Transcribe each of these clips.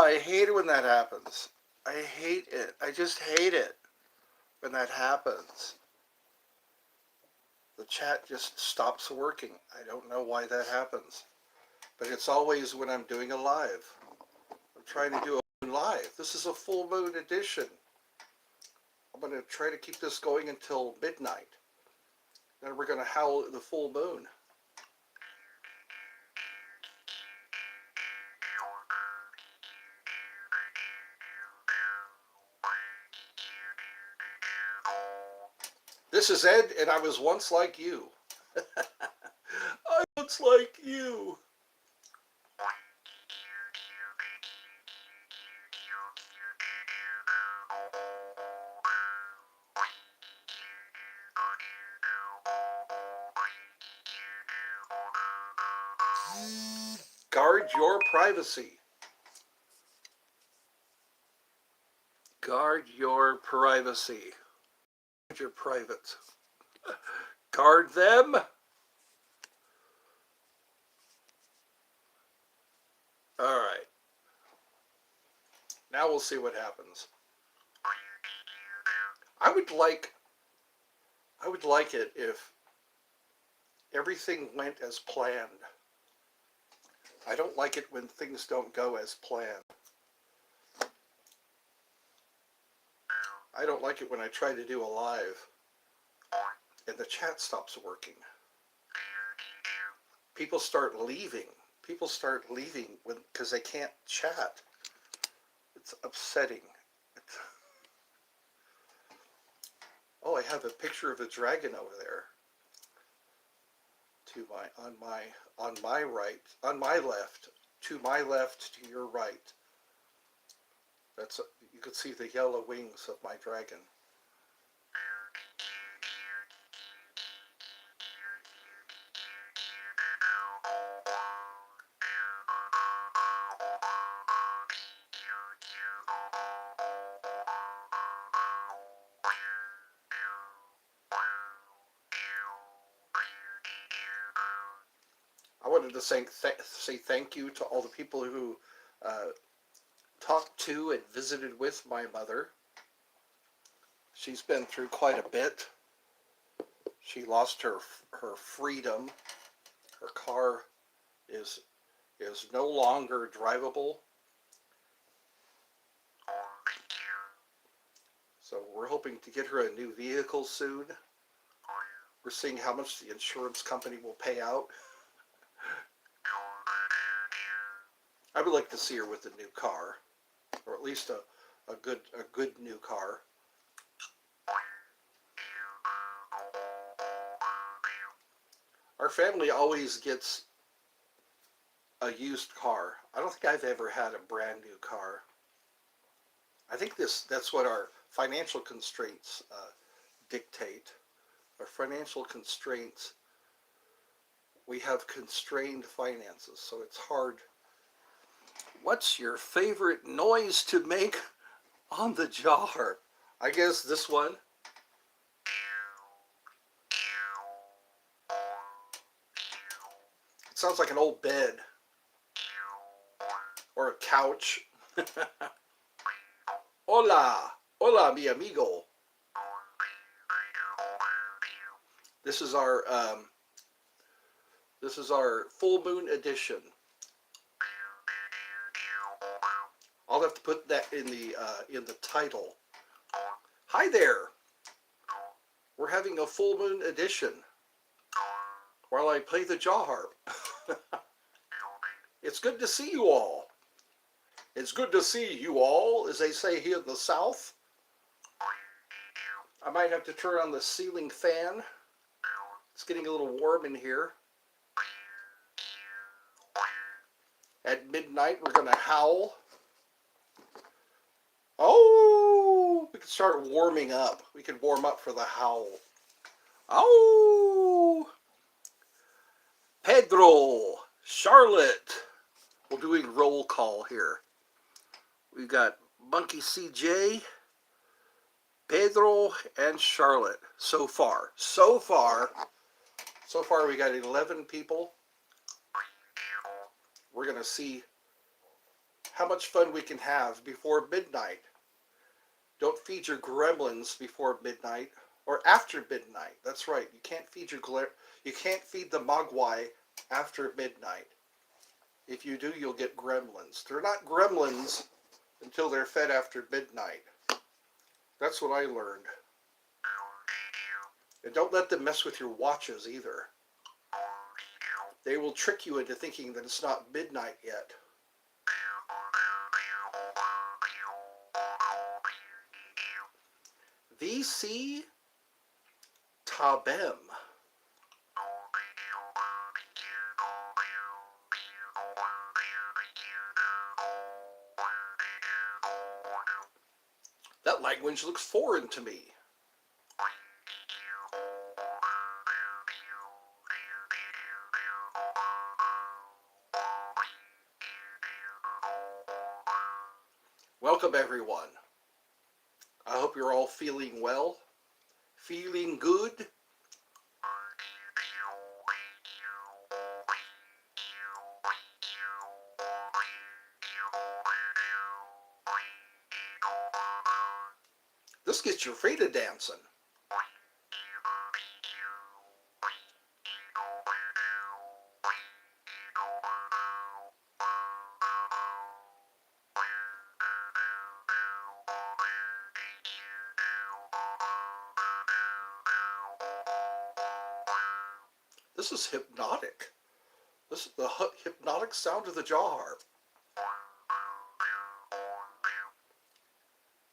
I hate it when that happens. I hate it. I just hate it when that happens. The chat just stops working. I don't know why that happens. But it's always when I'm doing a live. I'm trying to do a live. This is a full moon edition. I'm going to try to keep this going until midnight. Then we're going to howl at the full moon. This is Ed, and I was once like you. I was like you. Guard your privacy. Guard your privacy. Guard your privates. Guard them. All right. Now we'll see what happens. I would like it if everything went as planned. I don't like it when things don't go as planned. I don't like it when I try to do a live and the chat stops working. People start leaving. People start leaving because they can't chat. It's upsetting. Oh, I have a picture of a dragon over there. On my right, on my left, to my left, to your right. You can see the yellow wings of my dragon. I wanted to say thank you to all the people who talked to and visited with my mother. She's been through quite a bit. She lost her freedom. Her car is no longer drivable. So we're hoping to get her a new vehicle soon. We're seeing how much the insurance company will pay out. I would like to see her with a new car, or at least a good new car. Our family always gets a used car. I don't think I've ever had a brand new car. I think that's what our financial constraints dictate. Our financial constraints, we have constrained finances, so it's hard. What's your favorite noise to make on the jar? I guess this one. It sounds like an old bed or a couch. Hola, hola, mi amigo. This is our full moon edition. I'll have to put that in the title. Hi there. We're having a full moon edition while I play the jaw harp. It's good to see you all. It's good to see you all, as they say here in the South. I might have to turn on the ceiling fan. It's getting a little warm in here. At midnight, we're going to howl. Oh, we can start warming up. We can warm up for the howl. Oh, Pedro, Charlotte. We're doing roll call here. We've got Monkey CJ, Pedro, and Charlotte so far. So far, we got 11 people. We're going to see how much fun we can have before midnight. Don't feed your gremlins before midnight or after midnight. That's right. You can't feed the mogwai after midnight. If you do, you'll get gremlins. They're not gremlins until they're fed after midnight. That's what I learned. And don't let them mess with your watches either. They will trick you into thinking that it's not midnight yet. VC Tabem. That language looks foreign to me. Welcome everyone. I hope you're all feeling well, feeling good. This gets your feet a dancing. This is hypnotic. This is the hypnotic sound of the jaw harp.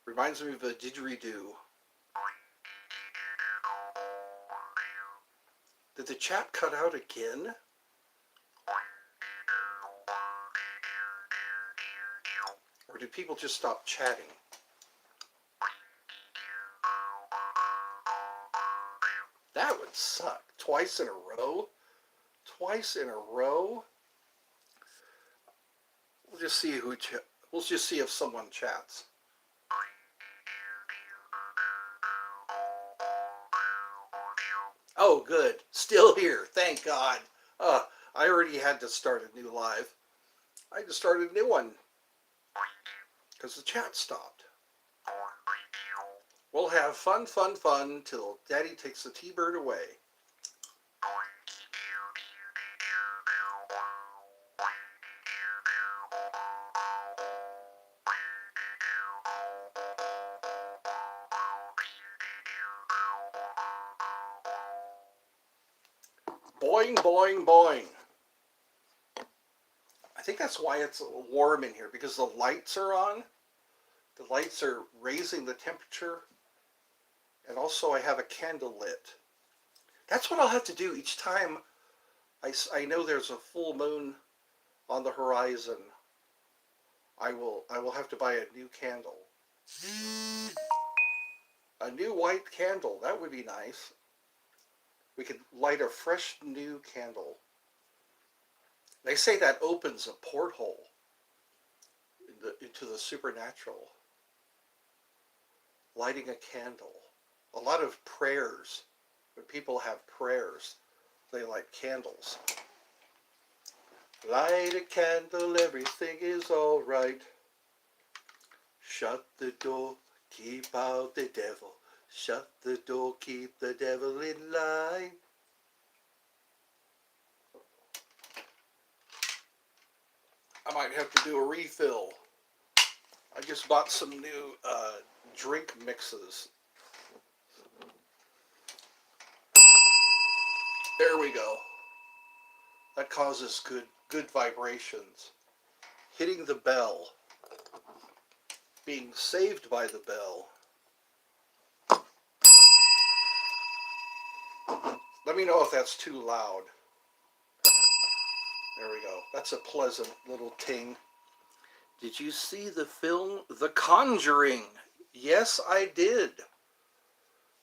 Reminds me of a didgeridoo. Did the chat cut out again? Or did people just stop chatting? That would suck. Twice in a row? Twice in a row? We'll just see we'll just see if someone chats. Oh, good. Still here. Thank God. I already had to start a new live. I had to start a new one because the chat stopped. We'll have fun till Daddy takes the T-Bird away. Boing, boing, boing. I think that's why it's a little warm in here, because the lights are on. The lights are raising the temperature. And also I have a candle lit. That's what I'll have to do each time I know there's a full moon on the horizon. I will have to buy a new candle. A new white candle. That would be nice. We could light a fresh new candle. They say that opens a porthole into the supernatural. Lighting a candle. A lot of prayers. When people have prayers, they light candles. Light a candle, everything is all right. Shut the door, keep out the devil. Shut the door, keep the devil in line. I might have to do a refill. I just bought some new drink mixes. There we go. That causes good vibrations. Hitting the bell. Being saved by the bell. Let me know if that's too loud. There we go. That's a pleasant little ting. Did you see the film The Conjuring? Yes, I did.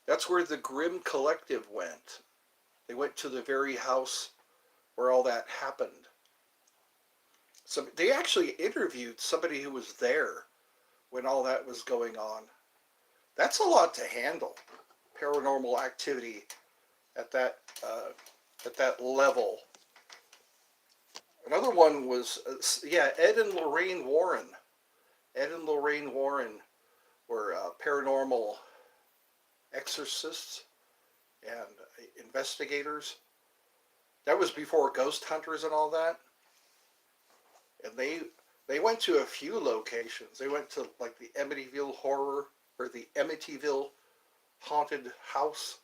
That's where the Grimm Collective went. They went to the very house where all that happened. So they actually interviewed somebody who was there when all that was going on. That's a lot to handle. Paranormal activity at that level. Another one was, yeah, Ed and Lorraine Warren. Ed and Lorraine Warren were paranormal exorcists and investigators. That was before ghost hunters and all that. And they went to a few locations. They went to like the Amityville horror or the Amityville haunted house.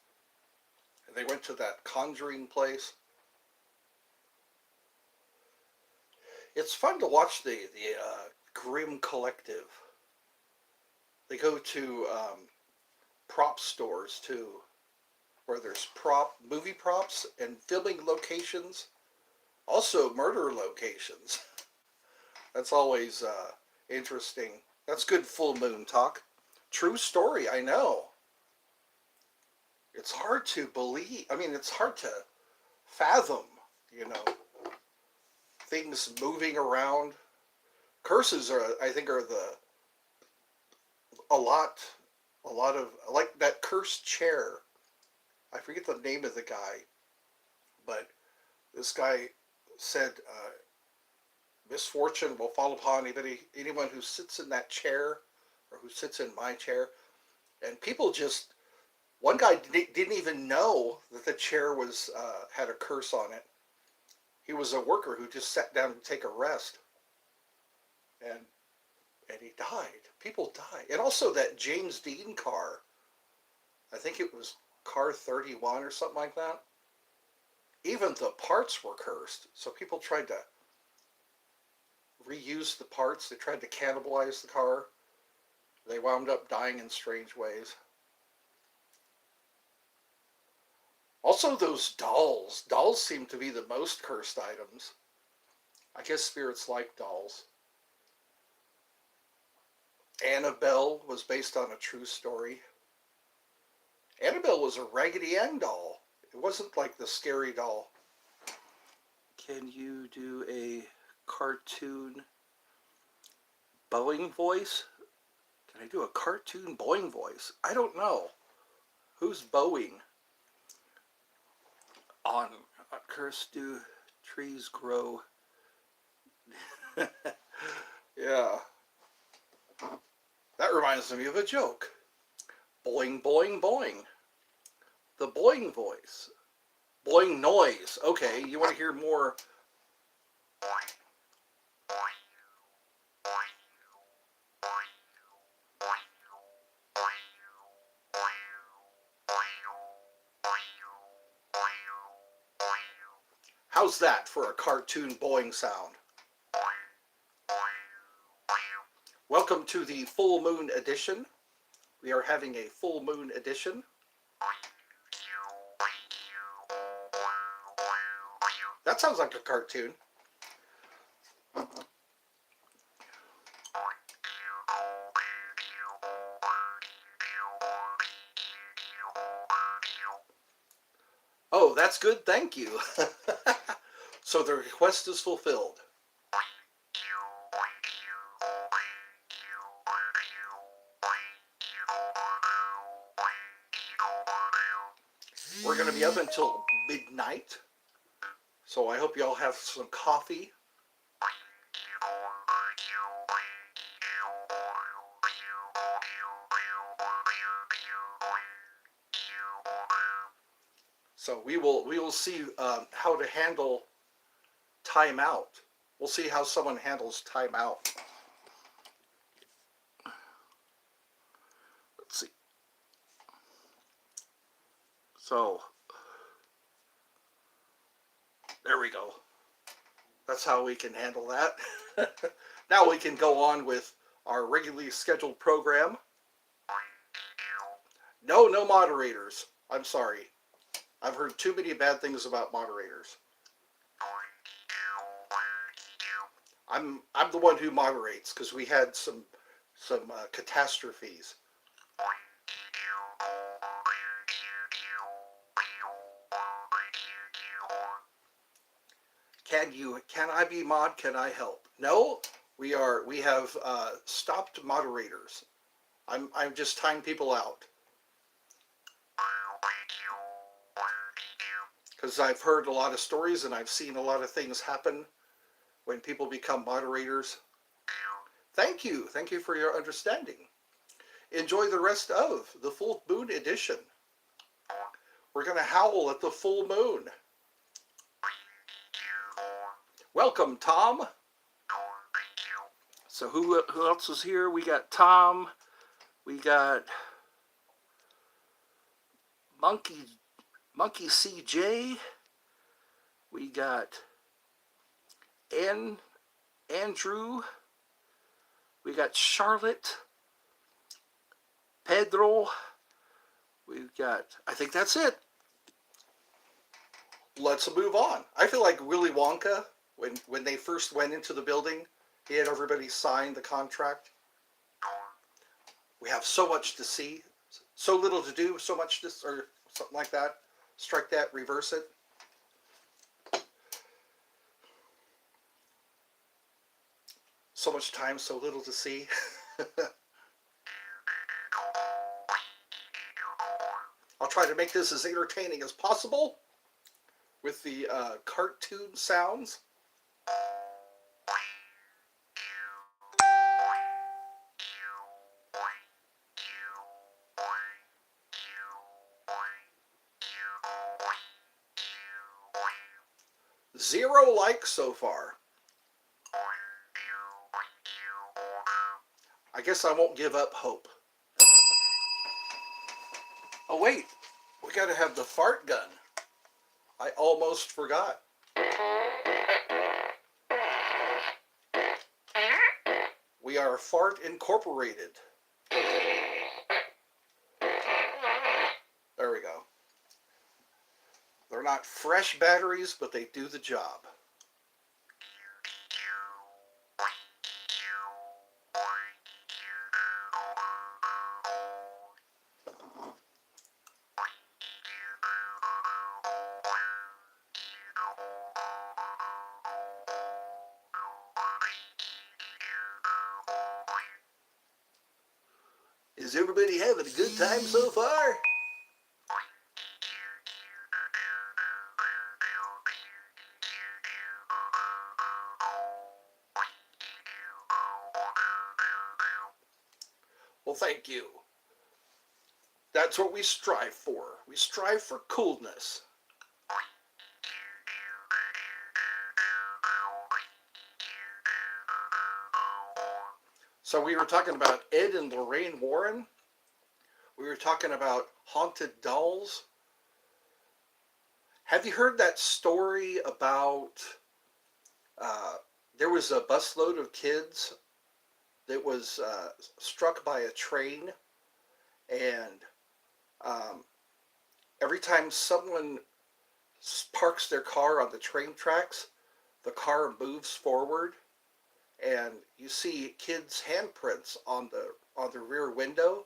And they went to that conjuring place. It's fun to watch the Grim Collective. They go to prop stores too, where there's movie props and filming locations, also murder locations. That's always interesting. That's good full moon talk. True story, I know. It's hard to believe. I mean, it's hard to fathom, you know, things moving around. Curses are, I think, are a lot of, like that cursed chair. I forget the name of the guy, but this guy said misfortune will fall upon anyone who sits in that chair or who sits in my chair. And people just, one guy didn't even know that the chair was had a curse on it. He was a worker who just sat down to take a rest, and he died. People died. And also that James Dean car, I think it was car 31 or something like that. Even the parts were cursed. So people tried to reuse the parts. They tried to cannibalize the car. They wound up dying in strange ways. Also those dolls. Dolls seem to be the most cursed items. I guess spirits like dolls. Annabelle was based on a true story. Annabelle was a Raggedy Ann doll. It wasn't like the scary doll. Can you do a cartoon bowing voice? Can I do a cartoon bowing voice? I don't know. Who's bowing? On curse do trees grow? Yeah. That reminds me of a joke. Boing, boing, boing. The boing voice. Boing noise. Okay, you want to hear more? How's that for a cartoon boing sound? Welcome to the full moon edition. We are having a full moon edition. That sounds like a cartoon. Oh, that's good. Thank you. So the request is fulfilled. We're going to be up until midnight. So I hope y'all have some coffee. So we will see how to handle timeout. We'll see how someone handles timeout. Let's see. So there we go. That's how we can handle that. Now we can go on with our regularly scheduled program. No moderators. I'm sorry. I've heard too many bad things about moderators. I'm the one who moderates because we had some catastrophes. Can I be mod? Can I help? No, we have stopped moderators. I'm just tying people out. Because I've heard a lot of stories and I've seen a lot of things happen when people become moderators. Thank you. Thank you for your understanding. Enjoy the rest of the full moon edition. We're going to howl at the full moon. Welcome, Tom. So who else is here? We got Tom. We got Monkey CJ. We got Andrew. We got Charlotte. Pedro. We've got, I think that's it. Let's move on. I feel like Willy Wonka, when they first went into the building, he had everybody sign the contract. We have so much to see, so little to do, so much to, or something like that. Strike that, reverse it. So much time, so little to see. I'll try to make this as entertaining as possible with the cartoon sounds. Zero likes so far. I guess I won't give up hope. Oh wait, we gotta have the fart gun. I almost forgot. We are Fart Incorporated. There we go. They're not fresh batteries, but they do the job. Is everybody having a good time so far? Well, thank you. That's what we strive for. We strive for coolness. So we were talking about Ed and Lorraine Warren. We were talking about haunted dolls. Have you heard that story about there was a busload of kids that was struck by a train, and every time someone parks their car on the train tracks, the car moves forward, and you see kids' handprints on the rear window.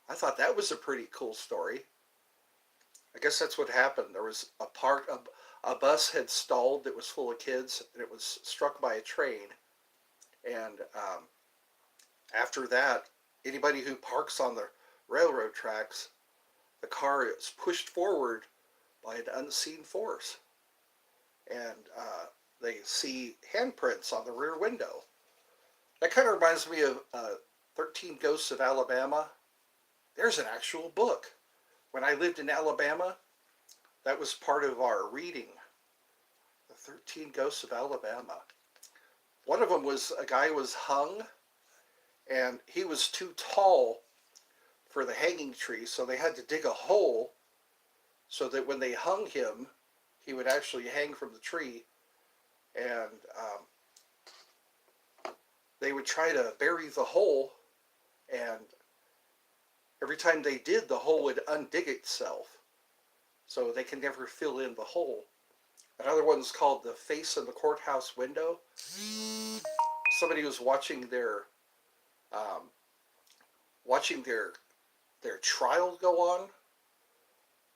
I thought that was a pretty cool story. I guess that's what happened. There was a bus had stalled that was full of kids, and it was struck by a train. And after that, anybody who parks on the railroad tracks, the car is pushed forward by an unseen force. And they see handprints on the rear window. That kind of reminds me of 13 Ghosts of Alabama. There's an actual book. When I lived in Alabama, that was part of our reading. The 13 Ghosts of Alabama. One of them was a guy was hung, and he was too tall for the hanging tree, so they had to dig a hole so that when they hung him, he would actually hang from the tree. And they would try to bury the hole, and every time they did, the hole would undig itself, so they can never fill in the hole. Another one's called The Face in the Courthouse Window. Somebody was watching their trial go on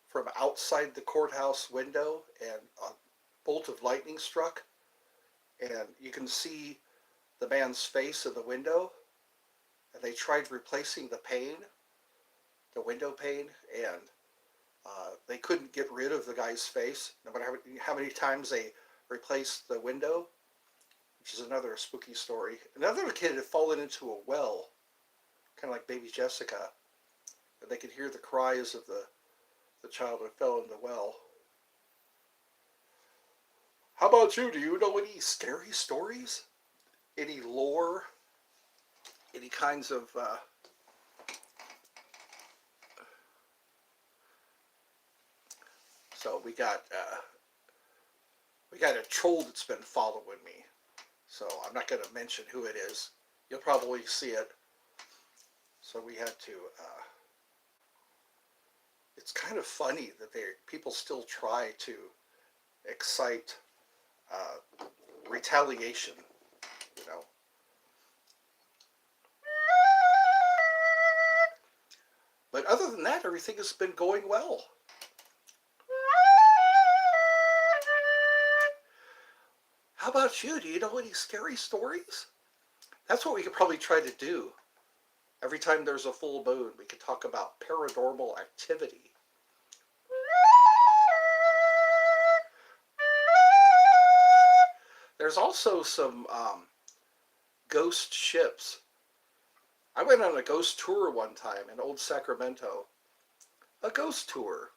from outside the courthouse window, and a bolt of lightning struck, and you can see the man's face in the window, and they tried replacing the window pane, and they couldn't get rid of the guy's face, no matter how many times they replaced the window. which is another spooky story. Another kid had fallen into a well, kind of like baby Jessica, and they could hear the cries of the child who fell in the well. How about you? Do you know any scary stories? Any lore? Any kinds of so we got a troll that's been following me. So I'm not going to mention who it is. You'll probably see it. So we had to. It's kind of funny that people still try to excite retaliation. You know. But other than that, everything has been going well. How about you? Do you know any scary stories? That's what we could probably try to do. Every time there's a full moon, we could talk about paranormal activity. There's also some ghost ships. I went on a ghost tour one time in Old Sacramento. A ghost tour.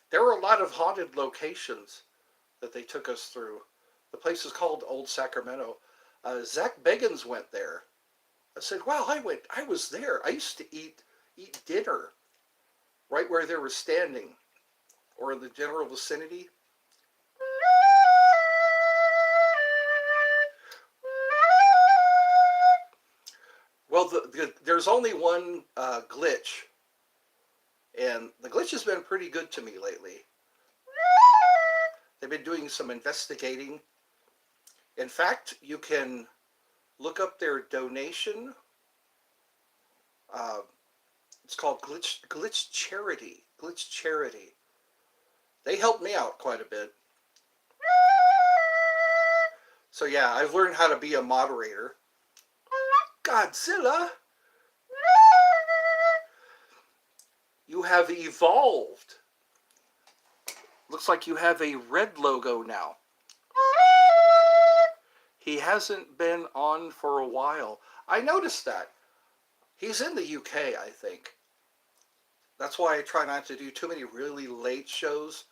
There were a lot of haunted locations that they took us through. The place is called Old Sacramento. Zach Beggins went there. I said, wow, I was there. I used to eat dinner right where they were standing or in the general vicinity. Well, there's only one glitch, and the glitch has been pretty good to me lately. They've been doing some investigating. In fact, you can look up their donation. It's called Glitch Charity. Glitch Charity. They helped me out quite a bit. So yeah, I've learned how to be a moderator. Godzilla! You have evolved. Looks like you have a red logo now. He hasn't been on for a while. I noticed that. He's in the UK, I think. That's why I try not to do too many really late shows.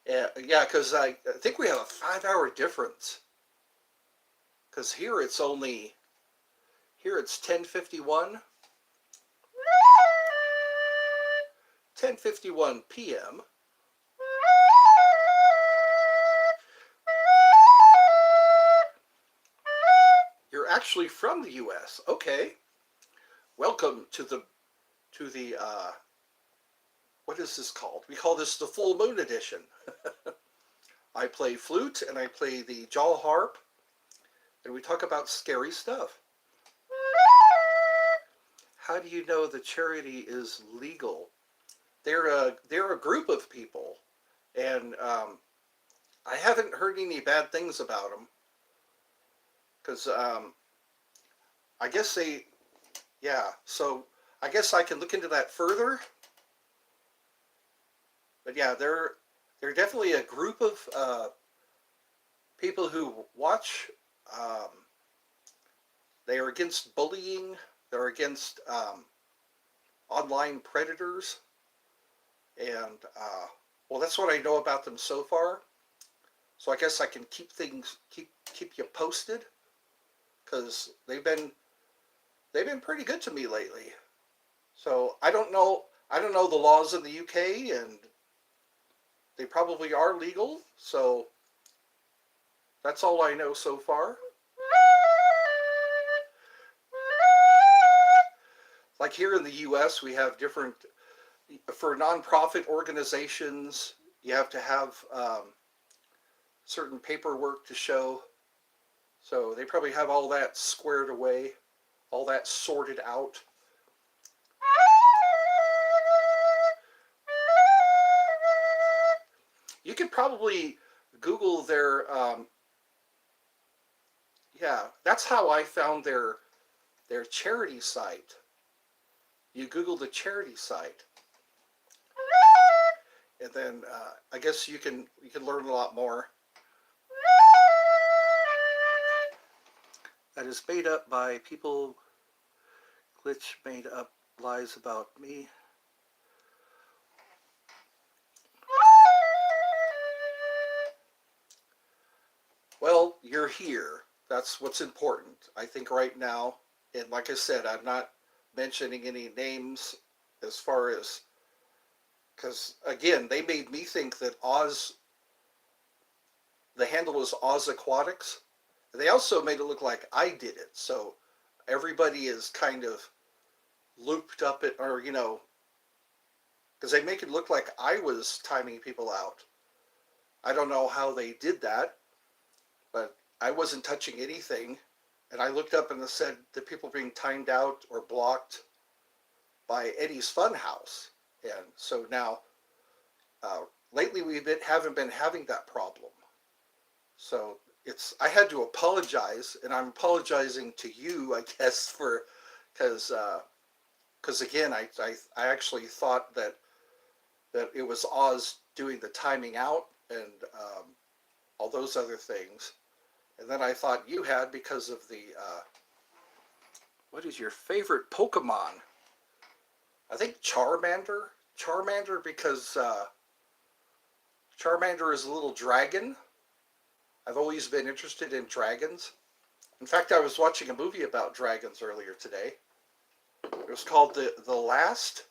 Yeah, because I think we have a 5-hour difference. Because here it's 10:51. 10:51 p.m. You're actually from the U.S. Okay. Welcome to the what is this called? We call this the full moon edition. I play flute and I play the jaw harp, and we talk about scary stuff. How do you know the charity is legal? They're a group of people, and I haven't heard any bad things about them. Because I guess so I guess I can look into that further. But yeah, they're definitely a group of people who watch. They are against bullying. They're against online predators. And well, that's what I know about them so far. So I guess I can keep you posted, because they've been pretty good to me lately. So I don't know the laws in the UK, and they probably are legal. So that's all I know so far. Like here in the US, we have different, for nonprofit organizations, you have to have certain paperwork to show. So they probably have all that squared away, all that sorted out. You could probably Google their, yeah, that's how I found their their charity site. You Google the charity site, and then I guess you can learn a lot more. That is made up by people. Glitch made up lies about me. Well, you're here. That's what's important. I think right now, and like I said, I'm not mentioning any names as far as, because again, they made me think that the handle was Oz Aquatics. They also made it look like I did it. So everybody is kind of looped up it, or, because they make it look like I was timing people out. I don't know how they did that, but I wasn't touching anything. And I looked up and it said the people being timed out or blocked by Eddie's Funhouse. And so now, lately haven't been having that problem. So I had to apologize, and I'm apologizing to you, I guess, because again, I actually thought that it was Oz doing the timing out and all those other things. And then I thought you had because of the, what is your favorite Pokemon? I think Charmander. Charmander because Charmander is a little dragon. I've always been interested in dragons. In fact, I was watching a movie about dragons earlier today. It was called The Last...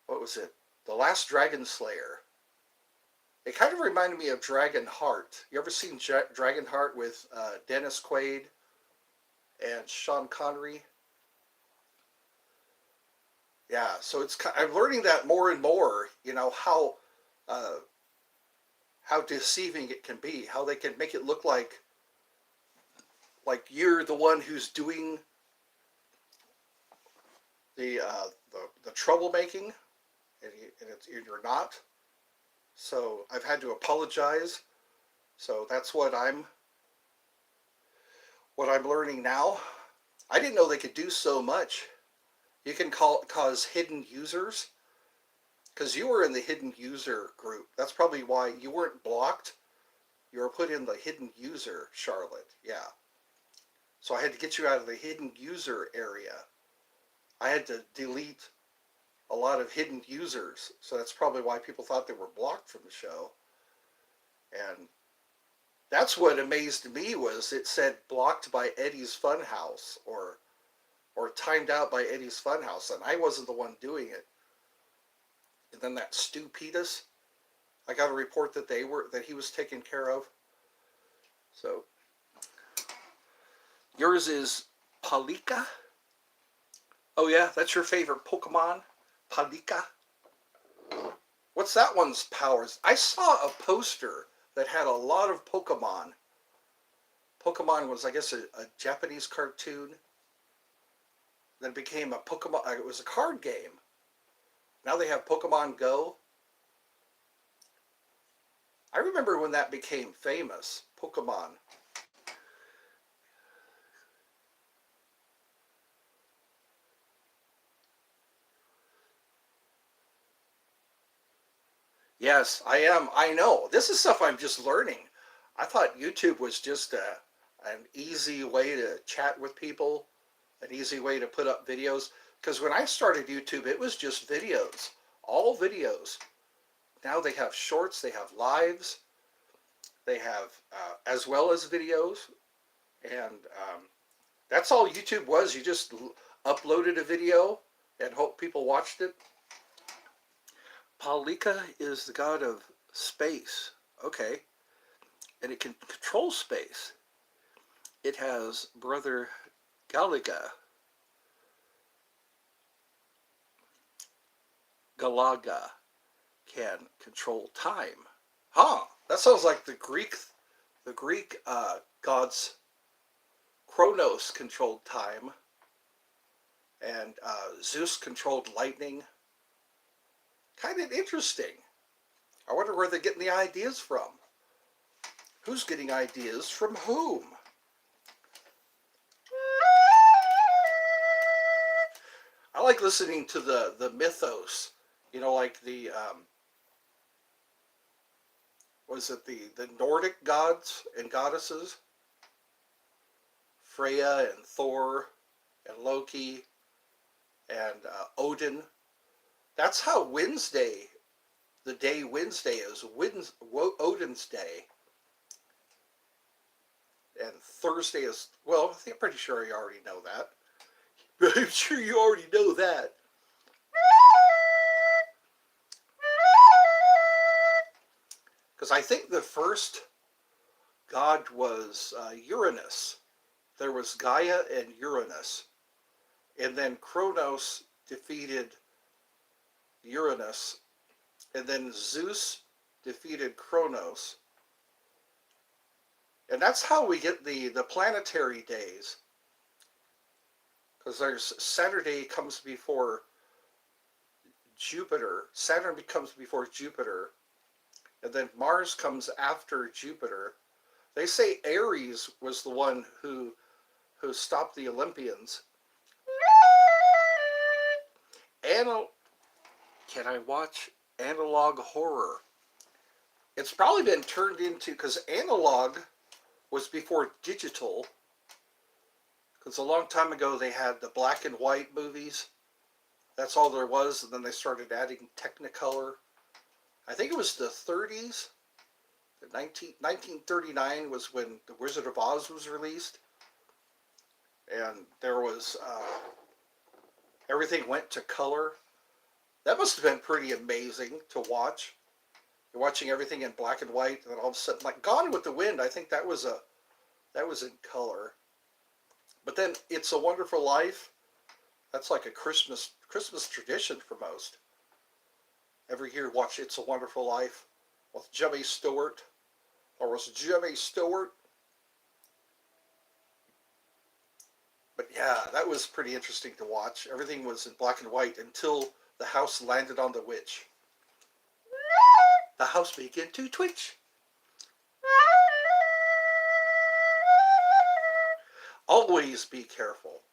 What was it? The Last Dragon Slayer. It kind of reminded me of Dragon Heart. You ever seen Dragon Heart with Dennis Quaid and Sean Connery? Yeah, so I'm learning that more and more. How deceiving it can be. How they can make it look like you're the one who's doing the troublemaking, and you're not. So I've had to apologize. So that's what I'm learning now. I didn't know they could do so much. You can cause hidden users, because you were in the hidden user group. That's probably why you weren't blocked. You were put in the hidden user, Charlotte. Yeah. So I had to get you out of the hidden user area. I had to delete a lot of hidden users. So that's probably why people thought they were blocked from the show. And that's what amazed me, was it said blocked by Eddie's Funhouse, or timed out by Eddie's Funhouse, and I wasn't the one doing it. And then that Stu Petus, I got a report that he was taken care of. So yours is Palika? Oh yeah, that's your favorite Pokemon? Palika? What's that one's powers? I saw a poster that had a lot of Pokemon. Pokemon was, I guess, a Japanese cartoon. Then became a Pokemon, it was a card game. Now they have Pokemon Go. I remember when that became famous, Pokemon. Yes, I am. I know. This is stuff I'm just learning. I thought YouTube was just an easy way to chat with people, an easy way to put up videos. Because when I started YouTube, it was just videos, all videos. Now they have shorts, they have lives, they have as well as videos. And that's all YouTube was. You just uploaded a video and hope people watched it. Palika is the god of space. Okay. And it can control space. It has brother Galaga. Galaga can control time. Huh. That sounds like the Greek gods. Kronos controlled time. And Zeus controlled lightning. Kind of interesting. I wonder where they're getting the ideas from. Who's getting ideas from whom? like listening to the mythos, like the was it the Nordic gods and goddesses, Freya and Thor and Loki and Odin. That's how Wednesday, the day Wednesday is Odin's day, and Thursday is, well, I'm pretty sure you already know that. I'm sure you already know that. Because I think the first god was Uranus. There was Gaia and Uranus. And then Kronos defeated Uranus. And then Zeus defeated Kronos. And that's how we get the planetary days. Because there's Saturday comes before Jupiter. Saturn comes before Jupiter. And then Mars comes after Jupiter. They say Ares was the one who stopped the Olympians. Can I watch analog horror? It's probably been turned into, because analog was before digital. Because a long time ago they had the black and white movies. That's all there was, and then they started adding Technicolor. I think it was the 30s. 1939 was when The Wizard of Oz was released. And there was, everything went to color. That must have been pretty amazing to watch. You're watching everything in black and white, and then all of a sudden, like Gone with the Wind, I think that was in color. But then It's a Wonderful Life, that's like a Christmas tradition for most. Every year watch It's a Wonderful Life with Jimmy Stewart. Or was Jimmy Stewart? But yeah, that was pretty interesting to watch. Everything was in black and white until the house landed on the witch. The house began to twitch. Always be careful.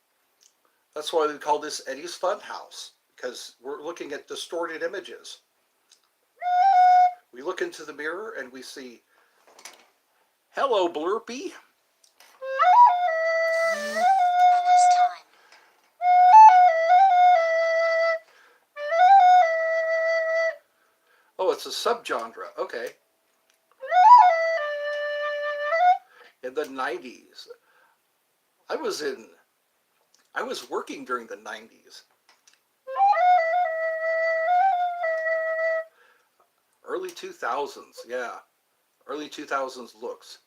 That's why we call this Eddie's Funhouse, because we're looking at distorted images. We look into the mirror and we see, hello, Blurpy. Oh, it's a subgenre. Okay. In the 90s. I was working during the 90s. Early 2000s, yeah. Early 2000s looks.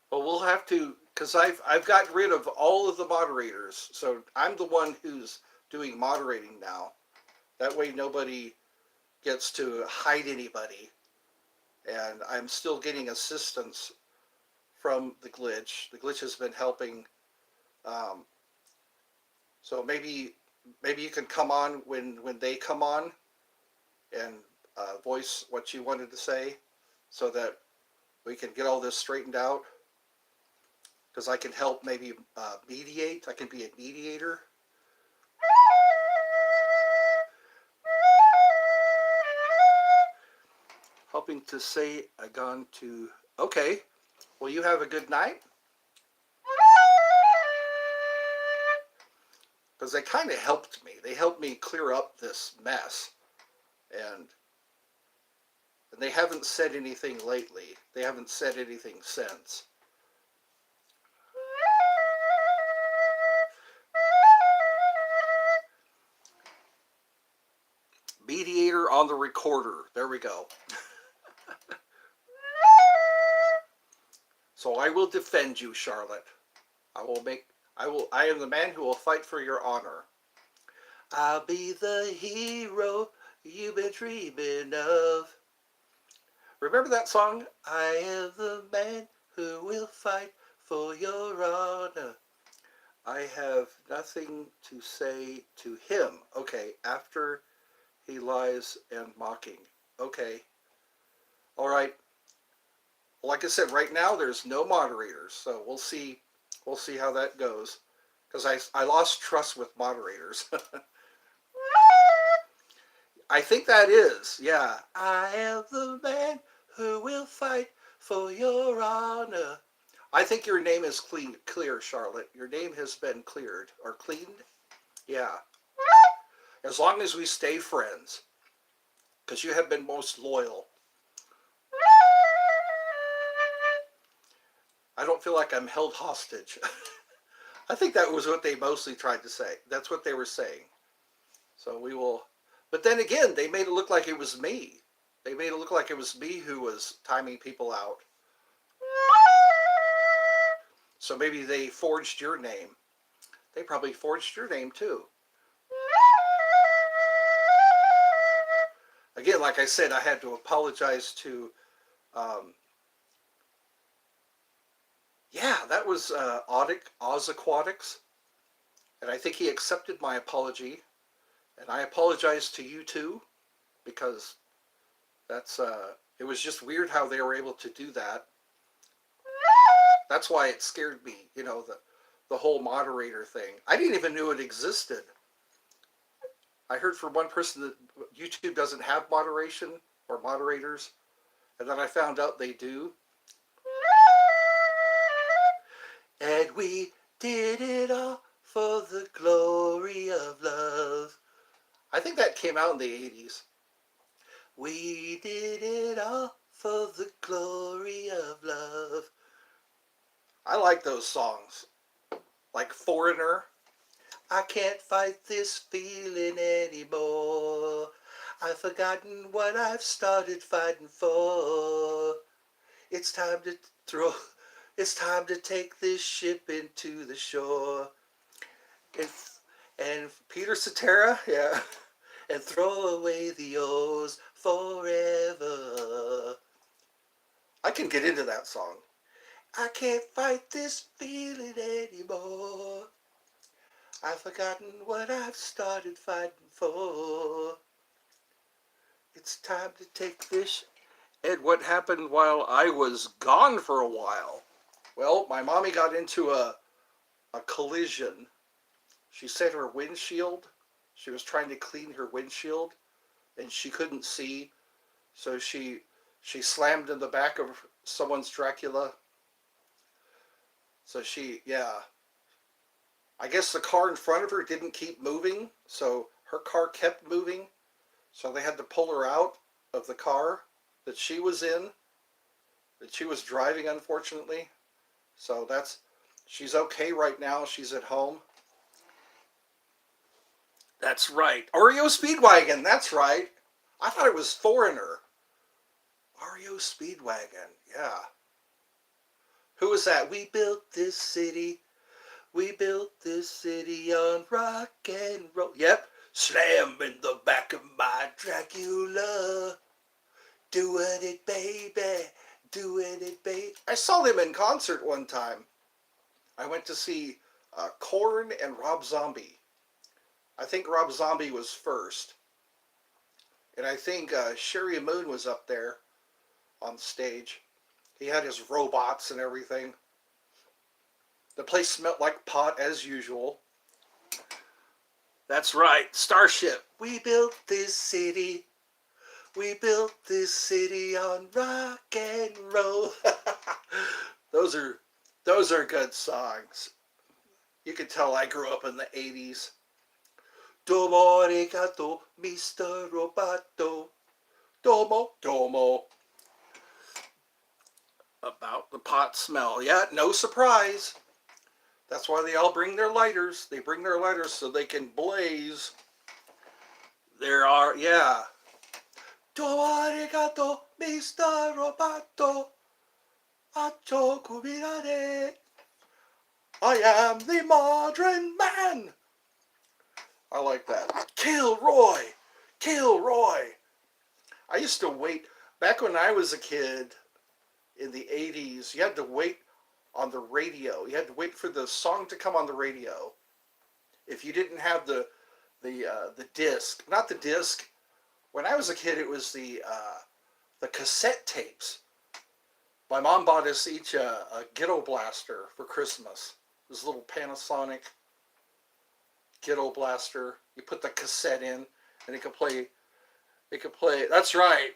Well, we'll have to, because I've gotten rid of all of the moderators, so I'm the one who's doing moderating now. That way nobody gets to hide anybody. And I'm still getting assistance from the glitch. The glitch has been helping. So maybe you can come on when they come on and voice what you wanted to say so that we can get all this straightened out. Because I can help maybe mediate. I can be a mediator. Helping to say I gone to... Okay. Well, you have a good night. Because they kind of helped me. They helped me clear up this mess. And they haven't said anything lately. They haven't said anything since. Mediator on the recorder. There we go. So I will defend you, Charlotte. I am the man who will fight for your honor. I'll be the hero you've been dreaming of. Remember that song? I am the man who will fight for your honor. I have nothing to say to him. Okay, after he lies and mocking. Okay, all right. Like I said, right now there's no moderators, so we'll see. We'll see how that goes. Because I lost trust with moderators. I think that is, yeah. I am the man who will fight for your honor. I think your name is clear, Charlotte. Your name has been cleared or cleaned. Yeah. As long as we stay friends, because you have been most loyal. I don't feel like I'm held hostage. I think that was what they mostly tried to say. That's what they were saying. So we will. But then again, they made it look like it was me. They made it look like it was me who was timing people out. So maybe they forged your name. They probably forged your name too. Again, like I said, I had to apologize to, um, yeah, that was Oz Aquatics. And I think he accepted my apology. And I apologize to you too, because that's, it was just weird how they were able to do that. That's why it scared me, you know, the whole moderator thing. I didn't even know it existed. I heard from one person that YouTube doesn't have moderation or moderators, and then I found out they do. And we did it all for the glory of love. I think that came out in the 80s. We did it all for the glory of love. I like those songs. Like Foreigner. I can't fight this feeling anymore. I've forgotten what I've started fighting for. It's time to throw, it's time to take this ship into the shore. And Peter Cetera, yeah. And throw away the O's forever. I can get into that song. I can't fight this feeling anymore. I've forgotten what I've started fighting for. It's time to take this. And what happened while I was gone for a while? Well, my mommy got into a collision. She said her windshield, she was trying to clean her windshield, and she couldn't see. So she slammed in the back of someone's Dracula. So yeah. I guess the car in front of her didn't keep moving, so her car kept moving. So they had to pull her out of the car that she was in, that she was driving, unfortunately. So she's okay right now. She's at home. That's right. Oreo Speedwagon, that's right. I thought it was Foreigner. Oreo Speedwagon, yeah. Who was that? We built this city. We built this city on rock and roll. Yep. Slam in the back of my Dracula. Doing it, baby. Doing it, baby. I saw them in concert one time. I went to see Korn and Rob Zombie. I think Rob Zombie was first. And I think Sherry Moon was up there on stage. He had his robots and everything. The place smelled like pot as usual. That's right, Starship. We built this city. We built this city on rock and roll. Those are good songs. You can tell I grew up in the 80s. Domo arigato, Mr. Roboto. Domo, domo. About the pot smell. Yeah, no surprise. That's why they all bring their lighters. They bring their lighters so they can blaze. Yeah. Domo arigato, Mr. Roboto. Acho kubirare. I am the modern man. I like that. Kill Roy. Kill Roy. I used to wait. Back when I was a kid in the 80s, you had to wait on the radio. You had to wait for the song to come on the radio. If you didn't have the disc, not the disc. When I was a kid, it was the cassette tapes. My mom bought us each a ghetto blaster for Christmas. This little Panasonic ghetto blaster. You put the cassette in, and it could play. It could play. That's right.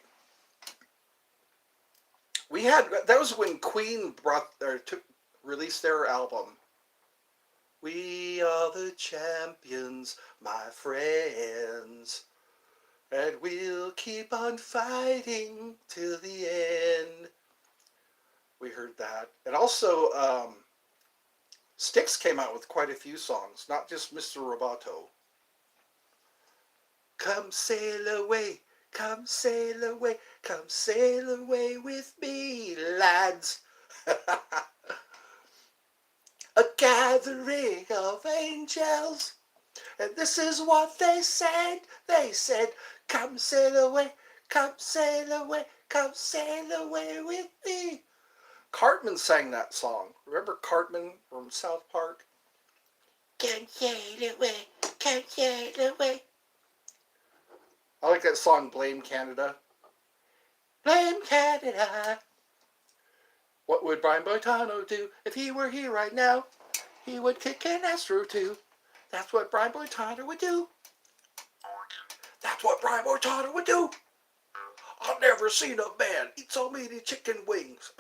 We had that was when Queen released their album. We are the champions, my friends, and we'll keep on fighting till the end. We heard that, and also Styx came out with quite a few songs, not just Mr. Roboto. Come sail away, come sail away, come sail away with me, lads. A gathering of angels, and this is what they said. They said, come sail away, come sail away, come sail away with me. Cartman sang that song. Remember Cartman from South Park? Come sail away, come sail away. I like that song, Blame Canada. Blame Canada. What would Brian Boitano do if he were here right now? He would kick an ass through too. That's what Brian Boitano would do. That's what Brian Boitano would do. I've never seen a man eat so many chicken wings.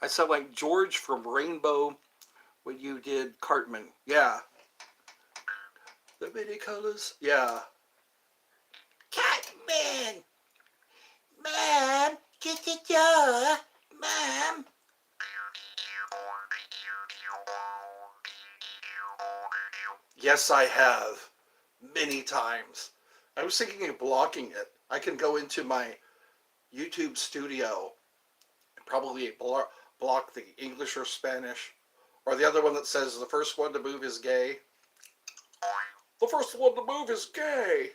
I sound like George from Rainbow when you did Cartman. Yeah. The many colors. Yeah. Cartman! Mom, get the door. Mom. Yes, I have. Many times. I was thinking of blocking it. I can go into my YouTube studio and probably block the English or Spanish. Or the other one that says the first one to move is gay. The first one to move is gay.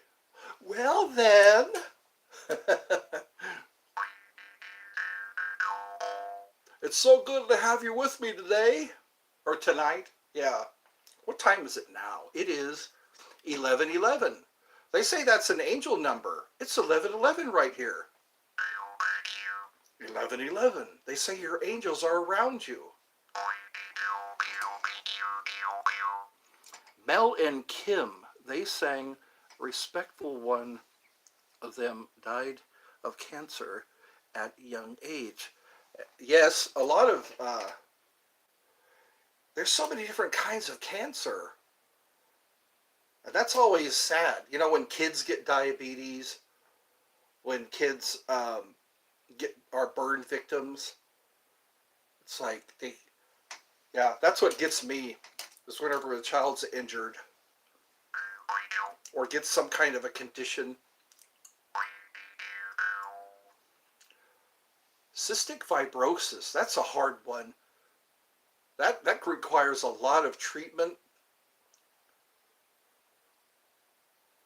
Well then. It's so good to have you with me today. Or tonight. Yeah. What time is it now? It is 11:11. They say that's an angel number. It's 11:11 right here. 11:11. They say your angels are around you. Mel and Kim, they sang Respectful One of them died of cancer at a young age. Yes, a lot of, there's so many different kinds of cancer. And that's always sad. You know, when kids get diabetes, when kids are burn victims, it's like yeah, that's what gets me, is whenever a child's injured or gets some kind of a condition. Cystic fibrosis, that's a hard one. That requires a lot of treatment.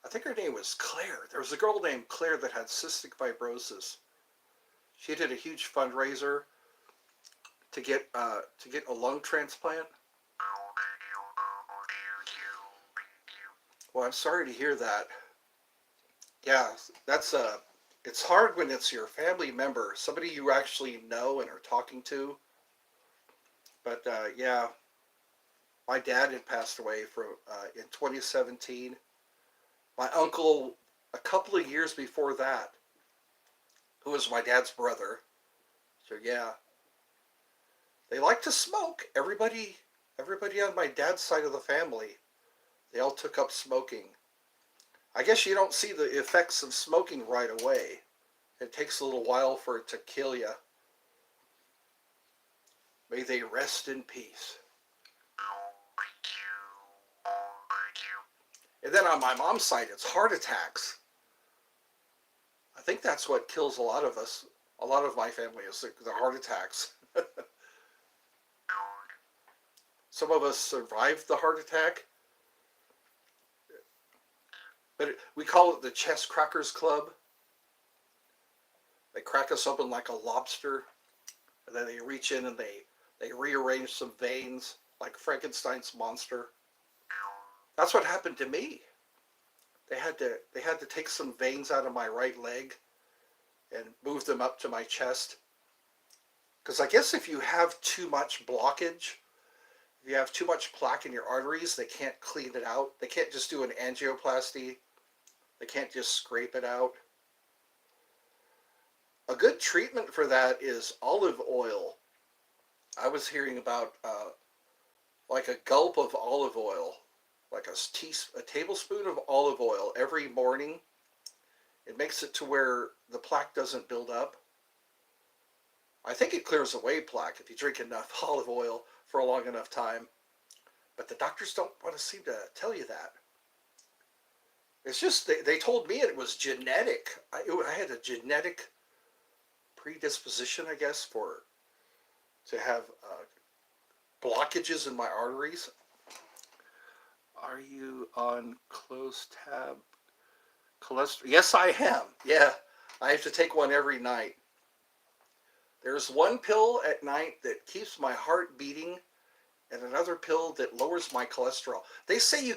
I think her name was Claire. There was a girl named Claire that had cystic fibrosis. She did a huge fundraiser to get a lung transplant. Well, I'm sorry to hear that. Yeah, it's hard when it's your family member, somebody you actually know and are talking to. But yeah, my dad had passed away in 2017. My uncle, a couple of years before that, who was my dad's brother. So yeah, they like to smoke. Everybody on my dad's side of the family, they all took up smoking. I guess you don't see the effects of smoking right away. It takes a little while for it to kill you. May they rest in peace. And then on my mom's side, it's heart attacks. I think that's what kills a lot of us. A lot of my family is the heart attacks. Some of us survived the heart attack. But we call it the Chest Crackers Club. They crack us open like a lobster, and then they reach in and they rearrange some veins like Frankenstein's monster. That's what happened to me. They had to take some veins out of my right leg and move them up to my chest. Because I guess if you have too much blockage, if you have too much plaque in your arteries, they can't clean it out. They can't just do an angioplasty. They can't just scrape it out. A good treatment for that is olive oil. I was hearing about like a gulp of olive oil, like a tablespoon of olive oil every morning. It makes it to where the plaque doesn't build up. I think it clears away plaque if you drink enough olive oil for a long enough time. But the doctors don't want to seem to tell you that. It's just, they told me it was genetic. I had a genetic predisposition, I guess, to have blockages in my arteries. Are you on close tab cholesterol? Yes, I am. Yeah, I have to take one every night. There's one pill at night that keeps my heart beating and another pill that lowers my cholesterol. They say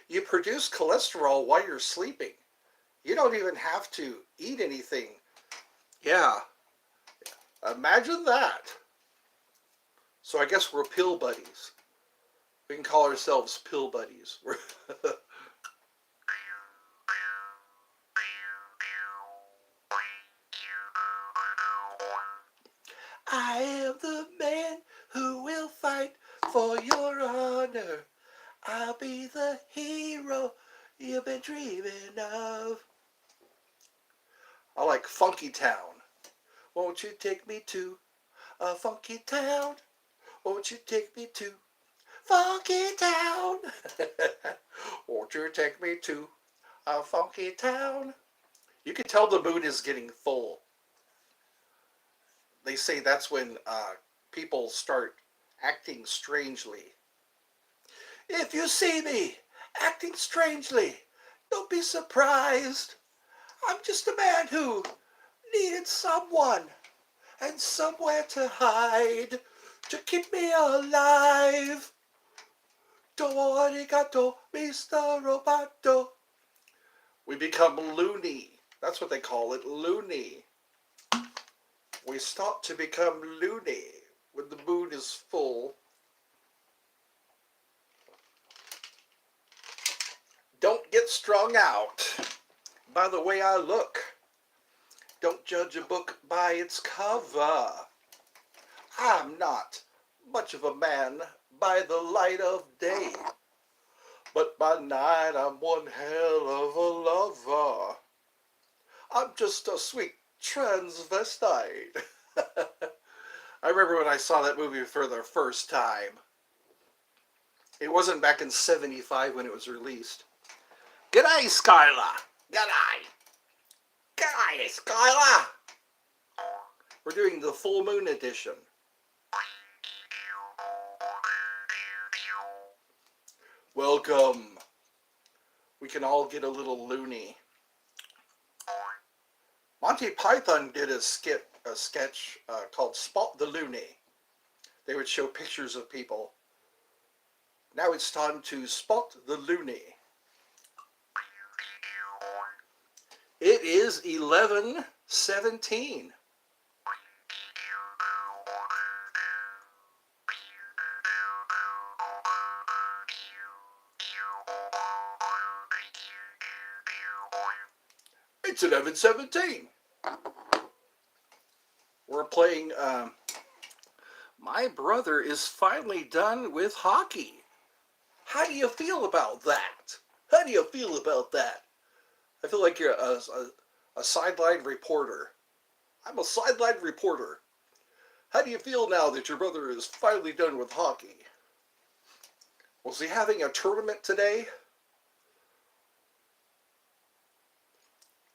you produce cholesterol while you're sleeping. You don't even have to eat anything. Yeah, imagine that. So I guess we're pill buddies. We can call ourselves pill buddies. I am the man who will fight for your honor. I'll be the hero you've been dreaming of. I like Funky Town. Won't you take me to a funky town? Won't you take me to Funky Town? Won't you take me to a funky town? You can tell the moon is getting full. They say that's when people start acting strangely. If you see me acting strangely, don't be surprised. I'm just a man who needed someone and somewhere to hide to keep me alive. Domo arigato, Mr. Roboto. We become loony. That's what they call it, loony. We start to become loony when the moon is full. Don't get strung out by the way I look. Don't judge a book by its cover. I'm not much of a man by the light of day, but by night I'm one hell of a lover. I'm just a sweet transvestite. I remember when I saw that movie for the first time. It wasn't back in '75 when it was released. G'day, Skylar. G'day. G'day, Skylar. We're doing the full moon edition. Welcome. We can all get a little loony. Monty Python did a sketch called Spot the Loony. They would show pictures of people. Now it's time to spot the loony. It is 11:17. It's 11:17. We're playing, my brother is finally done with hockey. How do you feel about that? How do you feel about that? I feel like you're a sideline reporter. I'm a sideline reporter. How do you feel now that your brother is finally done with hockey? Was he having a tournament today?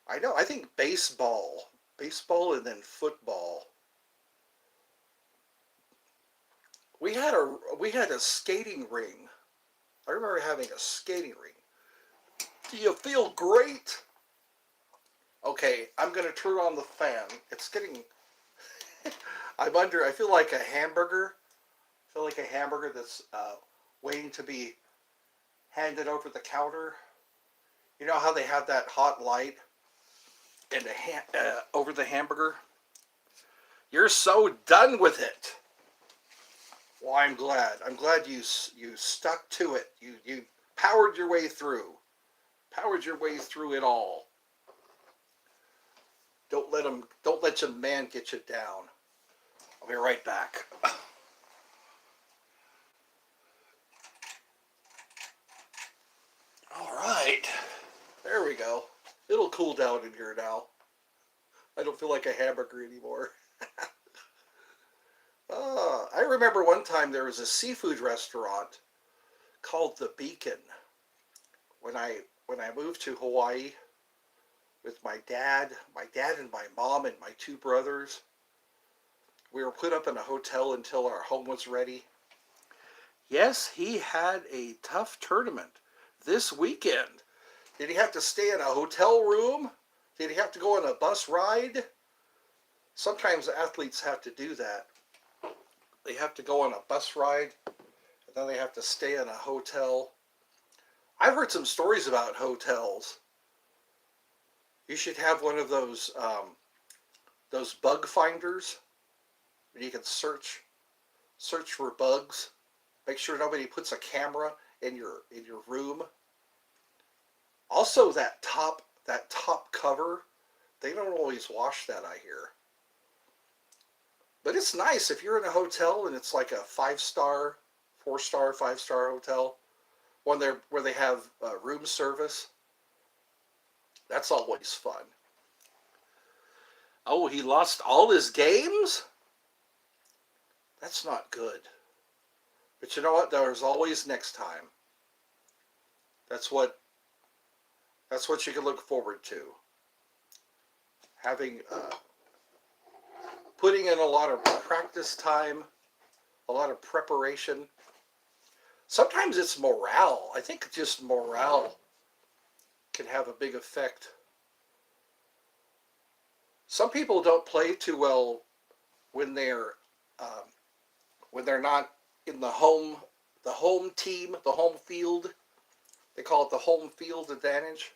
I know, I think baseball and then football. We had a skating ring. I remember having a skating ring. Do you feel great? Okay, I'm going to turn on the fan. It's getting... I feel like a hamburger. I feel like a hamburger that's waiting to be handed over the counter. You know how they have that hot light and over the hamburger? You're so done with it. Well, I'm glad. I'm glad you stuck to it. You powered your way through. Powered your way through it all. Don't let your man get you down. I'll be right back. All right. There we go. It'll cool down in here now. I don't feel like a hamburger anymore. I remember one time there was a seafood restaurant called The Beacon. When I moved to Hawaii with my dad and my mom and my two brothers, we were put up in a hotel until our home was ready. Yes, he had a tough tournament this weekend. Did he have to stay in a hotel room? Did he have to go on a bus ride? Sometimes athletes have to do that. They have to go on a bus ride, and then they have to stay in a hotel. I've heard some stories about hotels. You should have one of those bug finders, where you can search for bugs. Make sure nobody puts a camera in your room. Also, that top cover, they don't always wash that, I hear. But it's nice if you're in a hotel and it's like a 5-star, 4-star, 5-star hotel, where they have room service. That's always fun. Oh, he lost all his games? That's not good. But you know what? There's always next time. That's what you can look forward to. Having putting in a lot of practice time, a lot of preparation. Sometimes it's morale. I think just morale can have a big effect. Some people don't play too well when they're not in the home team, the home field. They call it the home field advantage,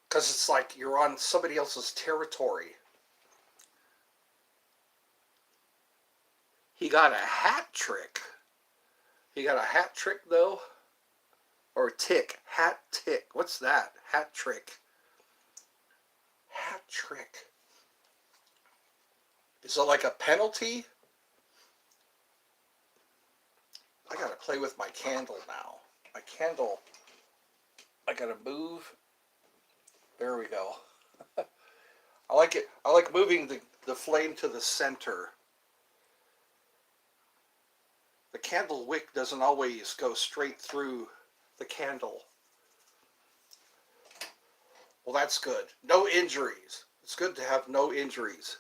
because it's like you're on somebody else's territory. He got a hat trick. He got a hat trick though, or tick, hat tick. What's that? Hat trick. Hat trick. Is it like a penalty? I gotta play with my candle now. My candle, I gotta move. There we go. I like it. I like moving the flame to the center. The candle wick doesn't always go straight through the candle. Well, that's good. No injuries. It's good to have no injuries.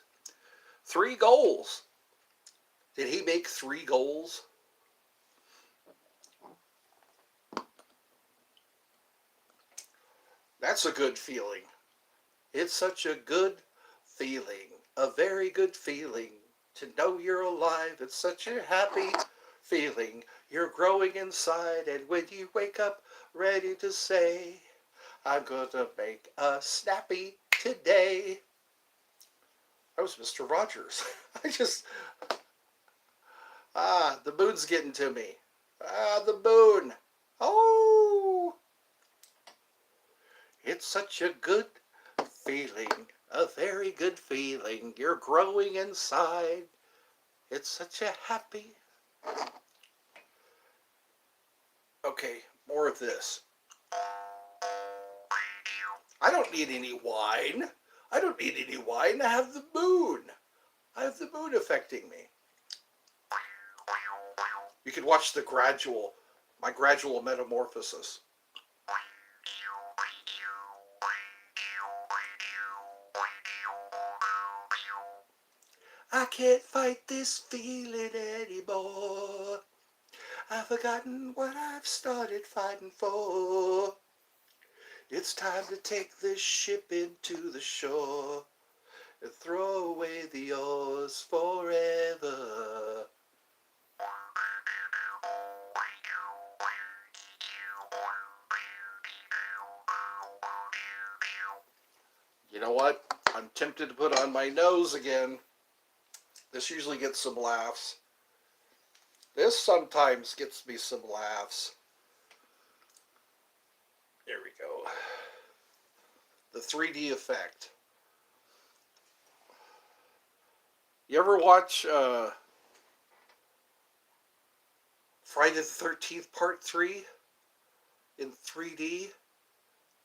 3 goals. Did he make 3 goals? That's a good feeling. It's such a good feeling. A very good feeling to know you're alive. It's such a happy feeling. You're growing inside, and when you wake up ready to say, I'm going to make a snappy today. That was Mr. Rogers. The moon's getting to me. The moon. Oh, it's such a good feeling, a very good feeling. You're growing inside. It's such a happy. Okay, more of this. I don't need any wine. I don't need any wine. I have the moon. I have the moon affecting me. You can watch my gradual metamorphosis. I can't fight this feeling anymore. I've forgotten what I've started fighting for. It's time to take this ship into the shore and throw away the oars forever. You know what? I'm tempted to put on my nose again. This usually gets some laughs. This sometimes gets me some laughs. There we go. The 3D effect. You ever watch Friday the 13th Part 3 in 3D?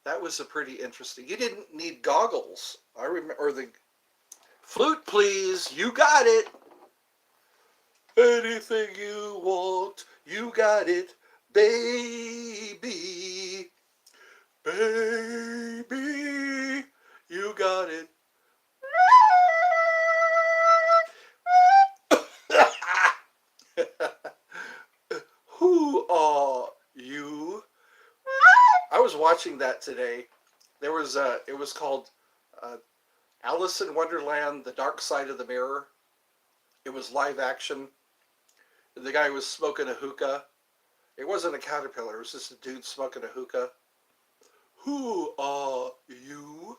That was a pretty interesting. You didn't need goggles. I remember, or the flute, please. You got it. Anything you want, you got it, baby. Baby, you got it. Who are you? I was watching that today. There was it was called uh, Alice in Wonderland: The Dark Side of the Mirror. It was live action. The guy was smoking a hookah. It wasn't a caterpillar. It was just a dude smoking a hookah. Who are you?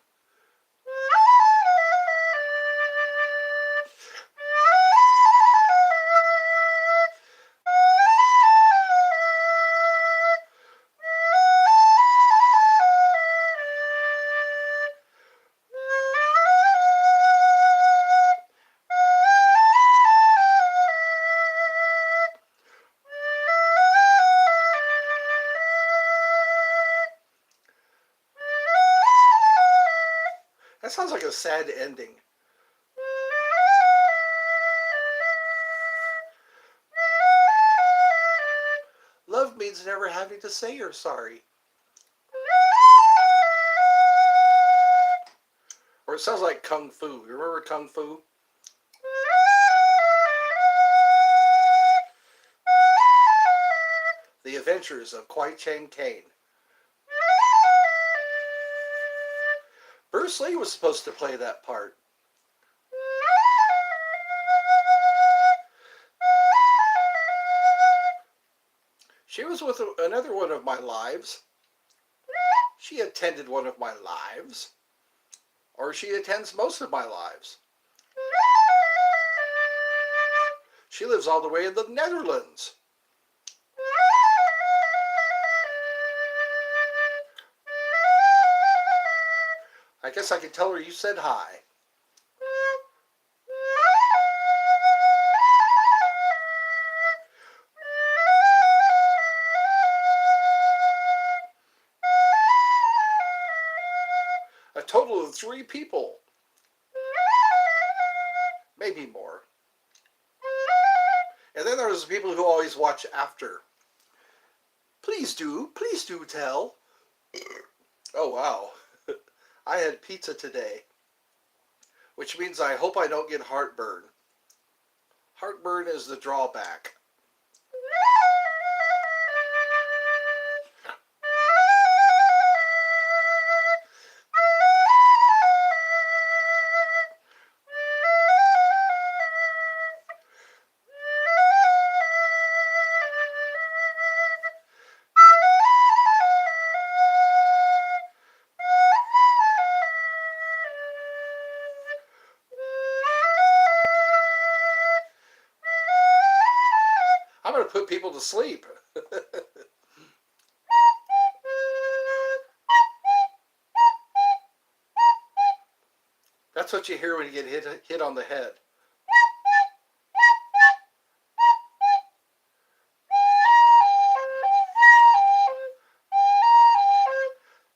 That sounds like a sad ending. Love means never having to say you're sorry. Or it sounds like Kung Fu. You remember Kung Fu? The Adventures of Kwai Chang Caine. Bruce Lee was supposed to play that part. She was with another one of my lives. She attended one of my lives. Or she attends most of my lives. She lives all the way in the Netherlands. I guess I could tell her you said hi. A total of 3 people. Maybe more. And then there's the people who always watch after. Please do tell. Oh, wow. I had pizza today, which means I hope I don't get heartburn. Heartburn is the drawback. I'm going to put people to sleep. That's what you hear when you get hit on the head.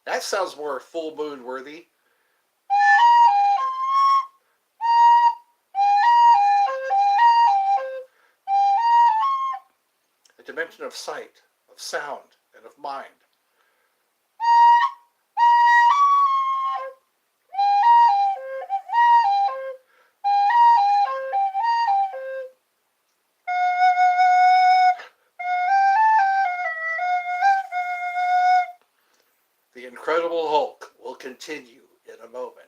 That sounds more full moon worthy. A dimension of sight, of sound, and of mind. The incredible continue in a moment.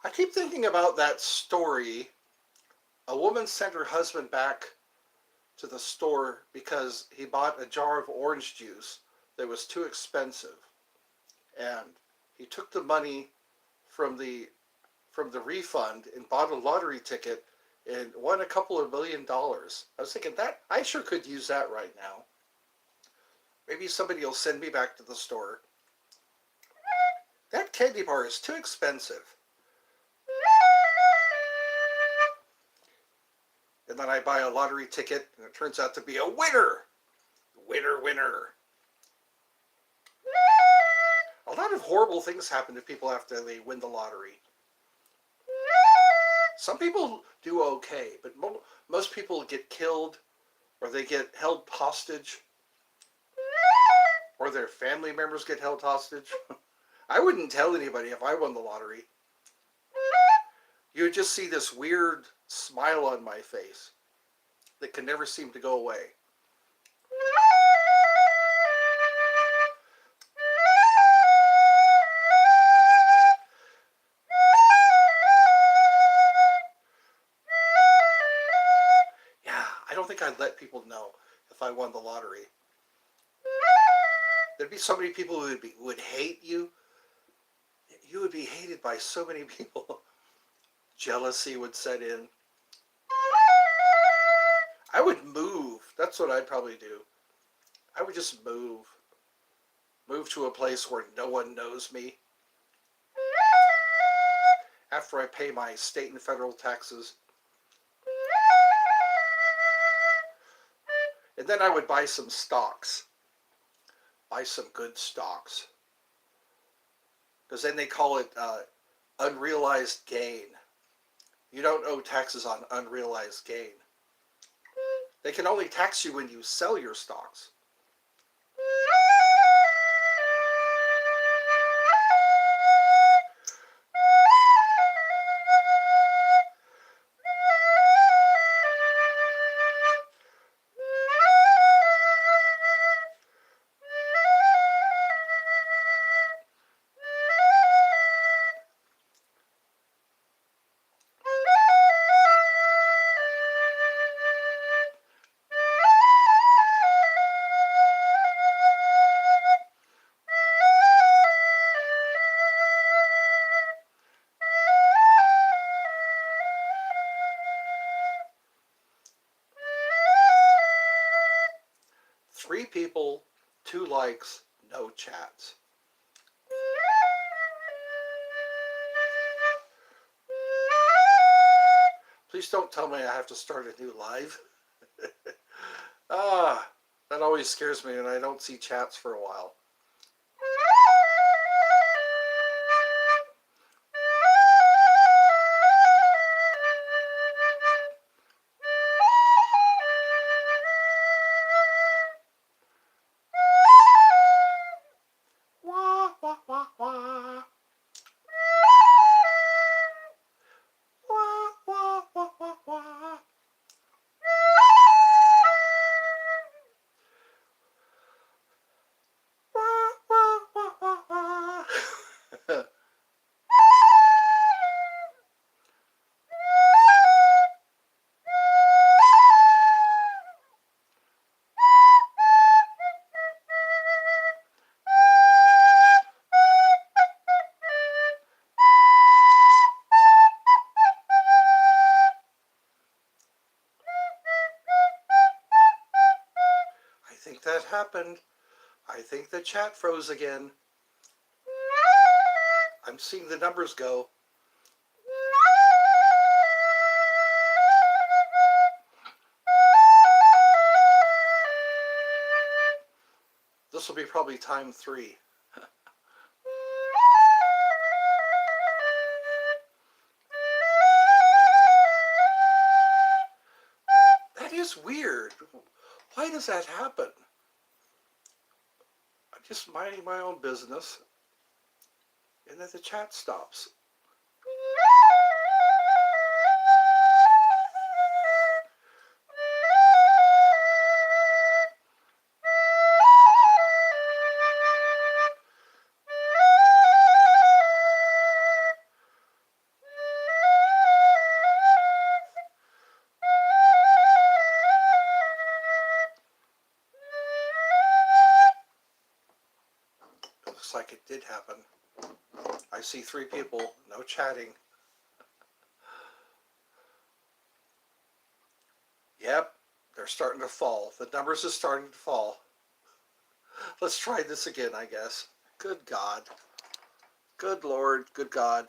I keep thinking about that story. A woman sent her husband back to the store because he bought a jar of orange juice that was too expensive, and he took the money from the refund and bought a lottery ticket and won a couple of $1,000,000. I was thinking that I sure could use that right now. Maybe somebody will send me back to the store. That candy bar is too expensive. And then I buy a lottery ticket and it turns out to be a winner. Winner, winner. A lot of horrible things happen to people after they win the lottery. Some people do okay, but most people get killed, or they get held hostage, or their family members get held hostage. I wouldn't tell anybody if I won the lottery. You would just see this weird smile on my face that can never seem to go away. I don't think I'd let people know if I won the lottery. There'd be so many people who would hate you. You would be hated by so many people. Jealousy would set in. I would move. That's what I'd probably do. I would just move. Move to a place where no one knows me. After I pay my state and federal taxes. And then I would buy some stocks. Buy some good stocks. Because then they call it unrealized gain. You don't owe taxes on unrealized gain. They can only tax you when you sell your stocks. Three people, 2 likes, no chats. Please don't tell me I have to start a new live. That always scares me and I don't see chats for a while. I think that happened. I think the chat froze again. I'm seeing the numbers go. this will be probably time 3. That is weird. Why does that happen? I'm just minding my own business, and then the chat stops. Looks like it did happen. I see 3 people, no chatting. Yep, they're starting to fall. The numbers are starting to fall. Let's try this again, I guess. Good God. Good Lord, good God.